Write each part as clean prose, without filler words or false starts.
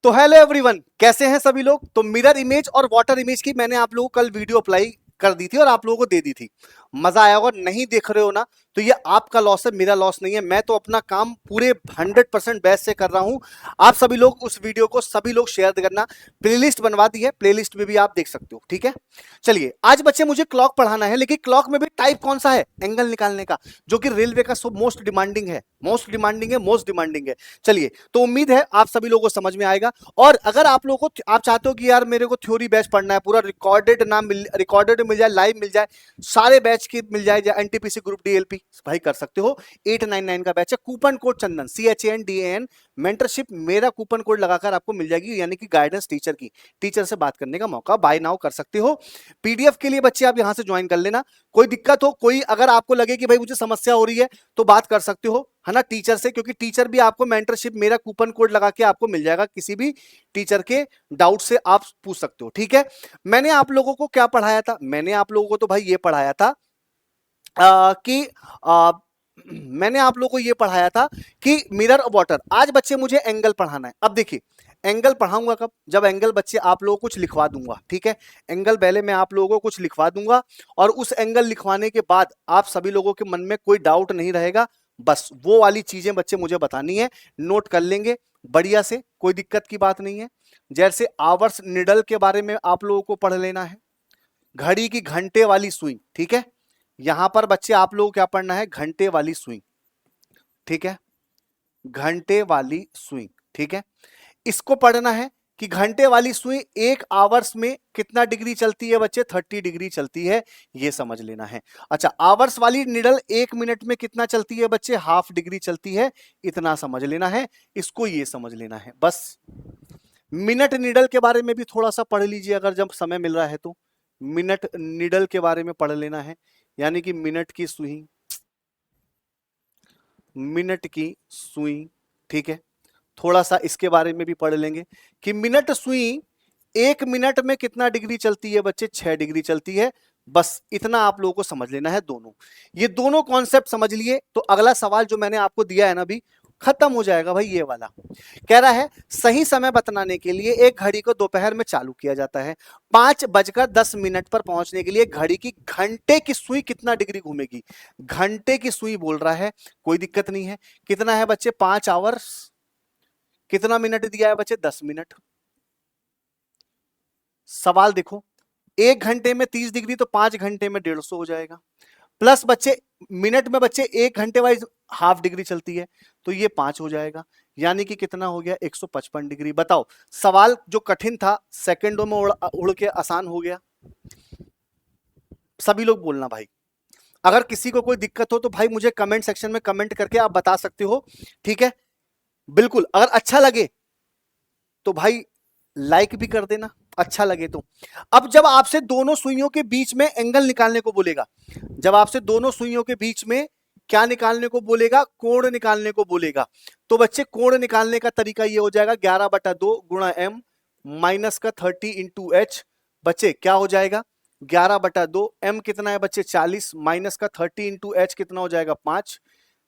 तो hello everyone, कैसे हैं सभी लोग। तो मिरर इमेज और वाटर इमेज की मैंने आप लोगों को कल वीडियो अप्लाई कर दी थी और आप लोगों को दे दी थी। मजा आया होगा। नहीं देख रहे हो ना, तो ये आपका लॉस है, मेरा लॉस नहीं है। मैं तो अपना काम पूरे 100% बेस्ट से कर रहा हूं। आप सभी लोग उस वीडियो को सभी लोग शेयर करना। प्लेलिस्ट बनवा दी है, प्लेलिस्ट में भी आप देख सकते हो। ठीक है, चलिए आज बच्चे मुझे क्लॉक पढ़ाना है, लेकिन क्लॉक में भी टाइप कौन सा है, एंगल निकालने का, जो कि रेलवे का मोस्ट डिमांडिंग है, मोस्ट डिमांडिंग है, मोस्ट डिमांडिंग है। चलिए, तो उम्मीद है आप सभी लोगों को समझ में आएगा। और अगर आप लोगों को आप चाहते हो कि यार मेरे को थ्योरी बैच पढ़ना है, पूरा रिकॉर्डेड नाम रिकॉर्डेड मिल जाए, लाइव मिल जाए, सारे बैच की मिल जाए, एनटीपीसी ग्रुप डीएलपी, भाई कर सकते हो। 899 का बैच है। कूपन कोड चंदन, CHANDAN मेंटरशिप, मेरा कूपन कोड लगाकर आपको मिल जाएगी, यानी कि गाइडेंस टीचर की, टीचर से बात करने का मौका। बाय नाउ कर सकते हो। पीडीएफ के लिए बच्चे आप यहां से ज्वाइन कर लेना। कोई दिक्कत हो, कोई अगर आपको लगे कि भाई मुझे समस्या हो रही है, तो बात कर सकते हो, है ना, टीचर से, क्योंकि टीचर भी आपको मेंटरशिप मेरा कूपन कोड लगा के आपको मिल जाएगा। किसी भी टीचर के डाउट से आप पूछ सकते हो। ठीक है, मैंने आप लोगों को क्या पढ़ाया था, मैंने आप लोगों को तो भाई ये पढ़ाया था कि मैंने आप लोगों को ये पढ़ाया था कि मिरर और वाटर। आज बच्चे मुझे एंगल पढ़ाना है। अब देखिए, एंगल पढ़ाऊंगा कब, जब एंगल बच्चे आप लोगों को कुछ लिखवा दूंगा। ठीक है, एंगल पहले मैं आप लोगों को कुछ लिखवा दूंगा, और उस एंगल लिखवाने के बाद आप सभी लोगों के मन में कोई डाउट नहीं रहेगा। बस वो वाली चीजें बच्चे मुझे बतानी है, नोट कर लेंगे बढ़िया से, कोई दिक्कत की बात नहीं है। जैसे आवर्स निडल के बारे में आप लोगों को पढ़ लेना है, घड़ी की घंटे वाली सुई। ठीक है, यहां पर बच्चे आप लोगों को क्या पढ़ना है, घंटे वाली सुई। ठीक है, घंटे वाली सुई। ठीक है, इसको पढ़ना है कि घंटे वाली सुई एक आवर्स में कितना डिग्री चलती है बच्चे, 30 डिग्री चलती है, ये समझ लेना है। अच्छा, आवर्स वाली निडल 1 मिनट में कितना चलती है बच्चे, हाफ डिग्री चलती है, इतना समझ लेना है। इसको ये समझ लेना है बस। मिनट निडल के बारे में भी थोड़ा सा पढ़ लीजिए, अगर जब समय मिल रहा है तो मिनट निडल के बारे में पढ़ लेना है, यानी कि मिनट की सुई, मिनट की सुई। ठीक है, थोड़ा सा इसके बारे में भी पढ़ लेंगे कि मिनट सुई 1 मिनट में कितना डिग्री चलती है बच्चे, 6 डिग्री चलती है। बस इतना आप लोगों को समझ लेना है। दोनों, ये दोनों कॉन्सेप्ट समझ लिए तो अगला सवाल जो मैंने आपको दिया है ना, अभी खत्म हो जाएगा भाई। ये वाला कह रहा है सही समय बताने के लिए एक घड़ी को दोपहर में चालू किया जाता है। 5:10 पर पहुंचने के लिए घड़ी की घंटे की सुई कितना डिग्री घूमेगी, घंटे की सुई बोल रहा है, कोई दिक्कत नहीं है। कितना है बच्चे, 5 आवर्स, कितना मिनट दिया है बच्चे, 10 मिनट। सवाल देखो, 1 घंटे में 30 डिग्री, तो 5 घंटे में 150 हो जाएगा। प्लस बच्चे मिनट में बच्चे 1 घंटे वाइज हाफ डिग्री चलती है, तो ये 5 हो जाएगा, यानी कि कितना हो गया, 155 डिग्री। बताओ, सवाल जो कठिन था सेकंडों में उड़ के आसान हो गया। सभी लोग बोलना भाई, अगर किसी को कोई दिक्कत हो तो भाई मुझे कमेंट सेक्शन में कमेंट करके आप बता सकते हो। ठीक है, बिल्कुल। अगर अच्छा लगे तो भाई लाइक भी कर देना, अच्छा लगे तो। अब जब आपसे दोनों सुइयों के बीच में एंगल निकालने को बोलेगा, जब आपसे दोनों सुइयों के बीच में क्या निकालने को बोलेगा, कोण निकालने को बोलेगा, तो बच्चे कोण निकालने का तरीका ये हो जाएगा, 11/2 गुणा m माइनस का 30 इंटू एच। बच्चे क्या हो जाएगा, 11/2, m कितना है बच्चे 40, माइनस का 30 इंटू एच कितना हो जाएगा 5।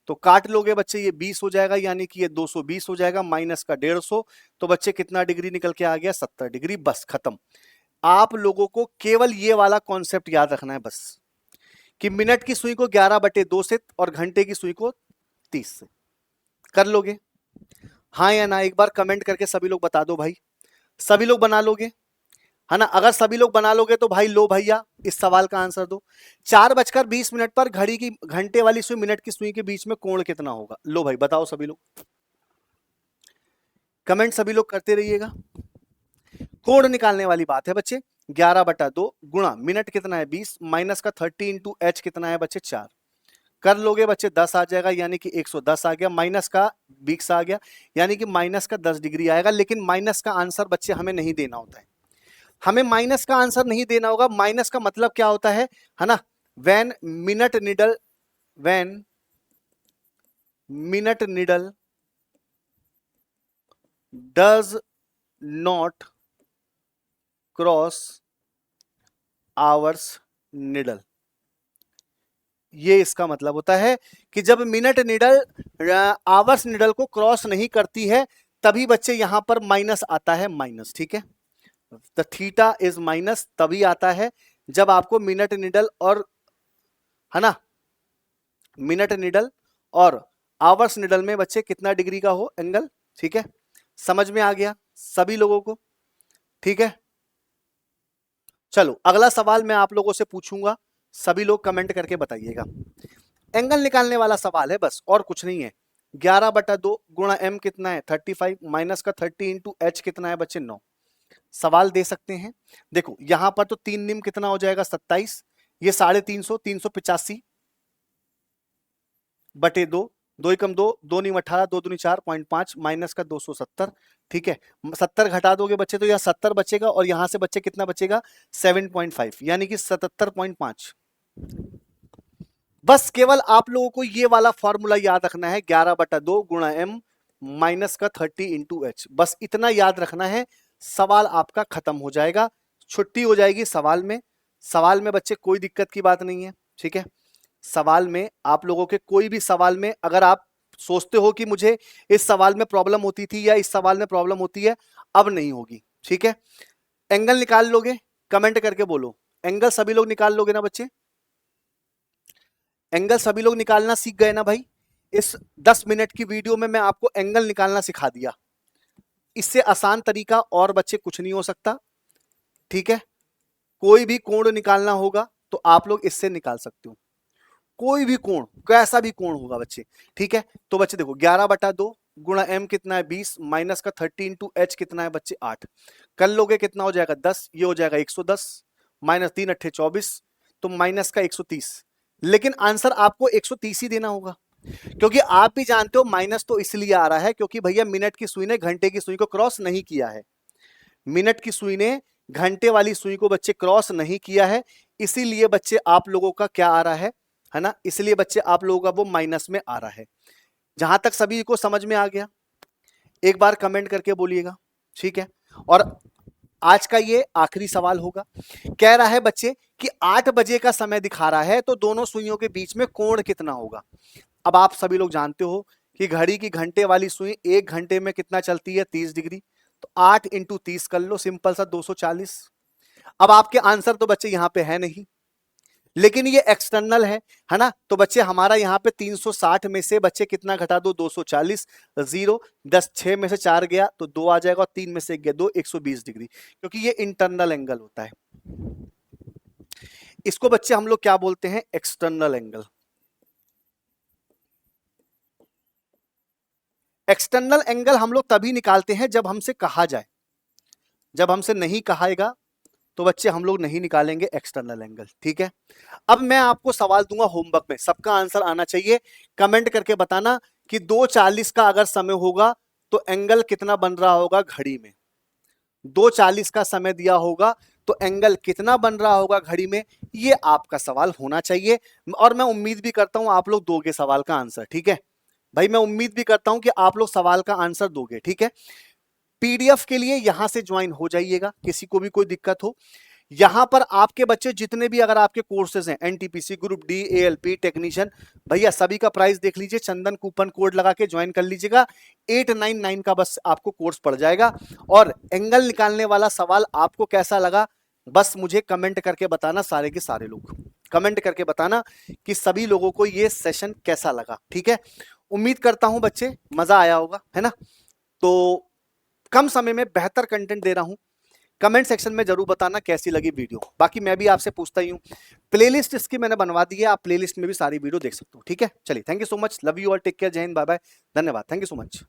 तो काट लोगे बच्चे, ये 20 हो जाएगा, यानी कि ये 220 हो जाएगा, माइनस का 150। तो बच्चे कितना डिग्री निकल के आ गया, 70 डिग्री। बस खत्म। आप लोगों को केवल ये वाला कॉन्सेप्ट याद रखना है बस, कि मिनट की सुई को 11/2 से और घंटे की सुई को 30 से। कर लोगे, हाँ या ना, एक बार कमेंट करके सभी लोग बता दो भाई। सभी लोग बना लोगे, है ना। अगर सभी लोग बना लोगे तो भाई लो भैया, इस सवाल का आंसर दो। 4:20 पर घड़ी की घंटे वाली सुई मिनट की सुई के बीच में कोण कितना होगा, लो भाई बताओ सभी लोग, कमेंट सभी लोग करते रहिएगा। कोण निकालने वाली बात है बच्चे, 11/2 गुणा मिनट कितना है 20, माइनस का 30 इंटू एच कितना है बच्चे 4। कर लोगे बच्चे 10 आ जाएगा, यानी कि 110 आ गया, माइनस का 20 आ गया, यानी कि माइनस का 10 डिग्री आएगा। लेकिन माइनस का आंसर बच्चे हमें नहीं देना होता है, हमें माइनस का आंसर नहीं देना होगा। माइनस का मतलब क्या होता है ना, when minute needle, when minute needle does not cross hours needle, ये इसका मतलब होता है कि जब मिनट निडल आवर्स निडल को क्रॉस नहीं करती है, तभी बच्चे यहां पर माइनस आता है, माइनस, ठीक है। द थीटा इज माइनस तभी आता है जब आपको मिनट निडल और, है ना, मिनट निडल और आवर्स निडल में बच्चे कितना डिग्री का हो एंगल, ठीक है। समझ में आ गया सभी लोगों को, ठीक है। चलो अगला सवाल मैं आप लोगों से पूछूंगा, सभी लोग कमेंट करके बताइएगा। एंगल निकालने वाला सवाल है बस, और कुछ नहीं है। 11/2 गुणा m कितना है 35, माइनस का 30 इंटू एच कितना है बच्चे 9। सवाल दे सकते हैं। देखो यहां पर तो 3 निम कितना हो जाएगा 27, ये 350, 385 बटे 2, 2 एकम 2, 2 निम 18, 2 दूनी 4, 0.5 माइनस का 270, ठीक है। 70 घटा दोगे बच्चे तो यह 70 बचेगा और यहां से बच्चे कितना बचेगा 7.5, यानी कि 77.5। बस केवल आप लोगों को ये वाला फॉर्मूला याद रखना है, 11/2 गुणा m माइनस का 30 इंटू एच, बस इतना याद रखना है। सवाल आपका खत्म हो जाएगा, छुट्टी हो जाएगी सवाल में। सवाल में बच्चे कोई दिक्कत की बात नहीं है, ठीक है। सवाल में आप लोगों के कोई भी सवाल में अगर आप सोचते हो कि मुझे इस सवाल में प्रॉब्लम होती थी या इस सवाल में प्रॉब्लम होती है, अब नहीं होगी, ठीक है। एंगल निकाल लोगे, कमेंट करके बोलो। एंगल सभी लोग निकाल लोगे ना बच्चे? एंगल सभी लोग निकालना सीख गए ना भाई? इस 10 मिनट की वीडियो में मैं आपको एंगल निकालना सिखा दिया। इससे आसान तरीका और बच्चे कुछ नहीं हो सकता, ठीक है। कोई भी कोण निकालना होगा तो आप लोग इससे निकाल सकते हो, कोई भी कोण, कैसा भी कोण होगा बच्चे, ठीक है। तो बच्चे देखो 11/2 गुणा m कितना है 20, माइनस का 30 इंटू एच कितना है बच्चे 8। कर लोगे कितना हो जाएगा 10, ये हो जाएगा 110, माइनस 3 अट्ठे 24, तो माइनस का 130। लेकिन आंसर आपको 130 ही देना होगा, क्योंकि आप भी जानते हो माइनस तो इसलिए आ रहा है क्योंकि भैया मिनट की सुई ने घंटे की सुई को क्रॉस नहीं किया है। मिनट की सुई ने घंटे वाली सुई को बच्चे क्रॉस नहीं किया है, इसीलिए बच्चे आप लोगों का क्या आ रहा है ना, इसलिए बच्चे आप लोगों का वो माइनस में आ रहा है। जहां तक सभी को समझ में आ गया एक बार कमेंट करके बोलिएगा, ठीक है। और आज का ये आखिरी सवाल होगा। कह रहा है बच्चे कि 8 बजे का समय दिखा रहा है तो दोनों सुइयों के बीच में कोण कितना होगा। अब आप सभी लोग जानते हो कि घड़ी की घंटे वाली सुई 1 घंटे में कितना चलती है 30 डिग्री, तो 8 इंटू 30 कर लो, सिंपल सा 240। अब आपके आंसर तो बच्चे यहां पे है नहीं, लेकिन ये एक्सटर्नल है ना। तो बच्चे हमारा यहाँ पे 360 में से बच्चे कितना घटा दो 240, 0 10 6 में से 4 गया तो 2 आ जाएगा और 3 में से 1 गया 2, 120 डिग्री, क्योंकि ये इंटरनल एंगल होता है। इसको बच्चे हम लोग क्या बोलते हैं, एक्सटर्नल एंगल। एक्सटर्नल एंगल हम लोग तभी निकालते हैं जब हमसे कहा जाए, जब हमसे नहीं कहाएगा तो बच्चे हम लोग नहीं निकालेंगे एक्सटर्नल एंगल, ठीक है। अब मैं आपको सवाल दूंगा होमवर्क में, सबका आंसर आना चाहिए। कमेंट करके बताना कि 2:40 का अगर समय होगा तो एंगल कितना बन रहा होगा घड़ी में। 2:40 का समय दिया होगा तो एंगल कितना बन रहा होगा घड़ी में, ये आपका सवाल होना चाहिए। और मैं उम्मीद भी करता हूं आप लोग दोगे सवाल का आंसर, ठीक है भाई। मैं उम्मीद भी करता हूं कि आप लोग सवाल का आंसर दोगे, ठीक है। पीडीएफ के लिए यहां से ज्वाइन हो जाइएगा, किसी को भी कोई दिक्कत हो। यहां पर आपके बच्चे जितने भी अगर आपके कोर्सेज हैं, NTPC, group D, ALP, technician, भैया सभी का प्राइस देख लीजिए, चंदन कूपन कोड लगा के ज्वाइन कर लीजिएगा। 899 का बस आपको कोर्स पड़ जाएगा। और एंगल निकालने वाला सवाल आपको कैसा लगा बस मुझे कमेंट करके बताना, सारे के सारे लोग कमेंट करके बताना कि सभी लोगों को ये सेशन कैसा लगा, ठीक है। उम्मीद करता हूं बच्चे मजा आया होगा, है ना। तो कम समय में बेहतर कंटेंट दे रहा हूं। कमेंट सेक्शन में जरूर बताना कैसी लगी वीडियो। बाकी मैं भी आपसे पूछता ही हूं, प्लेलिस्ट इसकी मैंने बनवा दी है, आप प्लेलिस्ट में भी सारी वीडियो देख सकते हो, ठीक है। चलिए, thank you so much, love you all, take care, Jai Hind, bye bye, धन्यवाद, थैंक यू सो मच।